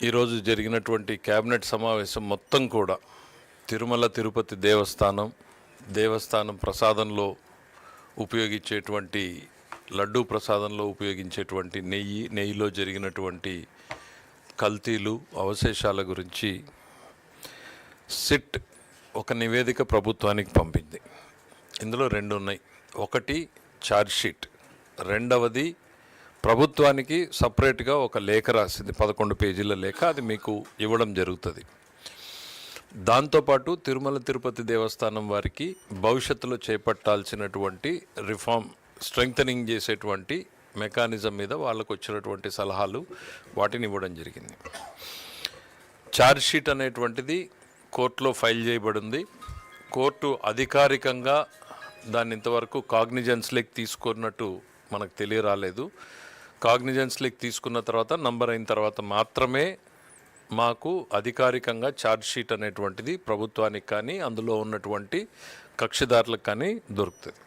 ఈరోజు జరిగినటువంటి కేబినెట్ సమావేశం మొత్తం కూడా తిరుమల తిరుపతి దేవస్థానం ప్రసాదంలో ఉపయోగించేటువంటి లడ్డూ ప్రసాదంలో ఉపయోగించేటువంటి నెయ్యిలో జరిగినటువంటి కల్తీలు అవశేషాల గురించి సిట్ ఒక నివేదిక ప్రభుత్వానికి పంపింది. ఇందులో రెండు ఉన్నాయి. ఒకటి ఛార్జ్షీట్, రెండవది ప్రభుత్వానికి సపరేట్గా ఒక లేఖ రాసింది, 11 పేజీల లేఖ. అది మీకు ఇవ్వడం జరుగుతుంది. దాంతోపాటు తిరుమల తిరుపతి దేవస్థానం వారికి భవిష్యత్తులో చేపట్టాల్సినటువంటి రిఫార్మ్, స్ట్రెంగ్థనింగ్ చేసేటువంటి మెకానిజం మీద వాళ్ళకు వచ్చినటువంటి సలహాలు, వాటిని ఇవ్వడం జరిగింది. ఛార్జ్షీట్ అనేటువంటిది కోర్టులో ఫైల్ చేయబడింది. కోర్టు అధికారికంగా దాన్ని ఇంతవరకు కాగ్నిజెన్స్లోకి తీసుకున్నట్టు మనకు తెలియరాలేదు. కాగ్నిజెన్స్లోకి తీసుకున్న తర్వాత, నంబర్ అయిన తర్వాత మాత్రమే మాకు అధికారికంగా ఛార్జ్షీట్ అనేటువంటిది ప్రభుత్వానికి కానీ అందులో ఉన్నటువంటి కక్షిదారులకు కానీ దొరుకుతుంది.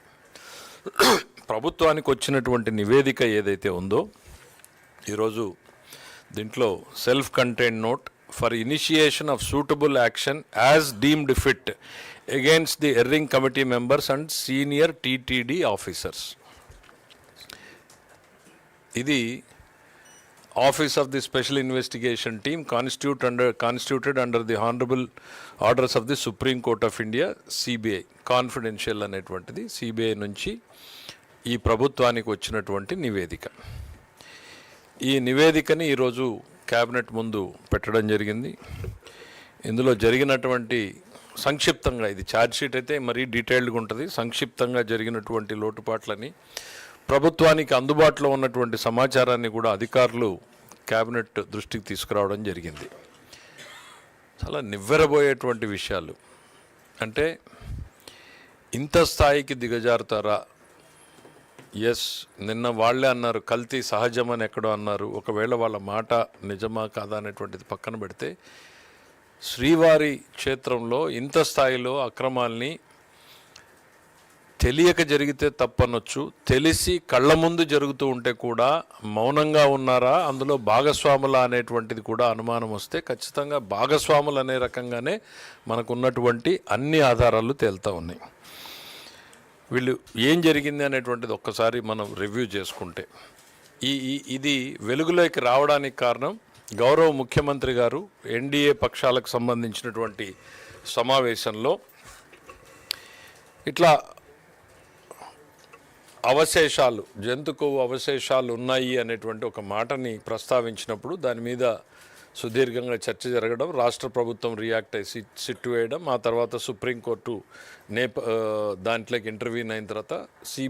ప్రభుత్వానికి వచ్చినటువంటి నివేదిక ఏదైతే ఉందో, ఈరోజు దీంట్లో self contained note for initiation of suitable action as deemed fit against the erring committee members and senior TTD officers. ఇది office of the special investigation team constituted under the honourable orders of the supreme court of India, CBI, confidential అనేటువంటిది CBI నుంచి ఈ ప్రభుత్వానికి వచ్చినటువంటి నివేదిక. ఈ నివేదికని ఈరోజు cabinet ముందు పెట్టడం జరిగింది. ఇందులో జరిగినటువంటి సంక్షిప్తంగా, ఇది ఛార్జ్షీట్ అయితే మరీ డీటెయిల్డ్గా ఉంటుంది, సంక్షిప్తంగా జరిగినటువంటి లోటుపాట్లని, ప్రభుత్వానికి అందుబాటులో ఉన్నటువంటి సమాచారాన్ని కూడా అధికారులు కేబినెట్ దృష్టికి తీసుకురావడం జరిగింది. చాలా నివ్వెరబోయేటువంటి విషయాలు. అంటే ఇంత స్థాయికి దిగజారుతారా? ఎస్, నిన్న వాళ్ళే అన్నారు కల్తీ సహజమని ఎక్కడో అన్నారు. ఒకవేళ వాళ్ళ మాట నిజమా కాదా అనేటువంటిది పక్కన పెడితే, శ్రీవారి క్షేత్రంలో ఇంత స్థాయిలో అక్రమాల్ని తెలియక జరిగితే తప్పనొచ్చు, తెలిసి కళ్ళ ముందు జరుగుతూ ఉంటే కూడా మౌనంగా ఉన్నారా, అందులో భాగస్వాములా అనేటువంటిది కూడా అనుమానం వస్తే, ఖచ్చితంగా భాగస్వాములు అనే రకంగానే మనకు ఉన్నటువంటి అన్ని ఆధారాలు తేలుతూ ఉన్నాయి. వీళ్ళు ఏం జరిగింది అనేటువంటిది ఒక్కసారి మనం రివ్యూ చేసుకుంటే, ఇది వెలుగులోకి రావడానికి కారణం గౌరవ ముఖ్యమంత్రి గారు ఎన్డీఏ పక్షాలకు సంబంధించినటువంటి సమావేశంలో ఇట్లా అవశేషాలు, జంతు కొవ్వు అవశేషాలు ఉన్నాయి అనేటువంటి ఒక మాటని ప్రస్తావించినప్పుడు దాని మీద సుదీర్ఘంగా చర్చ జరగడం, రాష్ట్ర ప్రభుత్వం రియాక్ట్ అయ్యి సిట్ వేయడం, ఆ తర్వాత సుప్రీంకోర్టు దాంట్లోకి ఇంటర్వ్యూన్ అయిన తర్వాత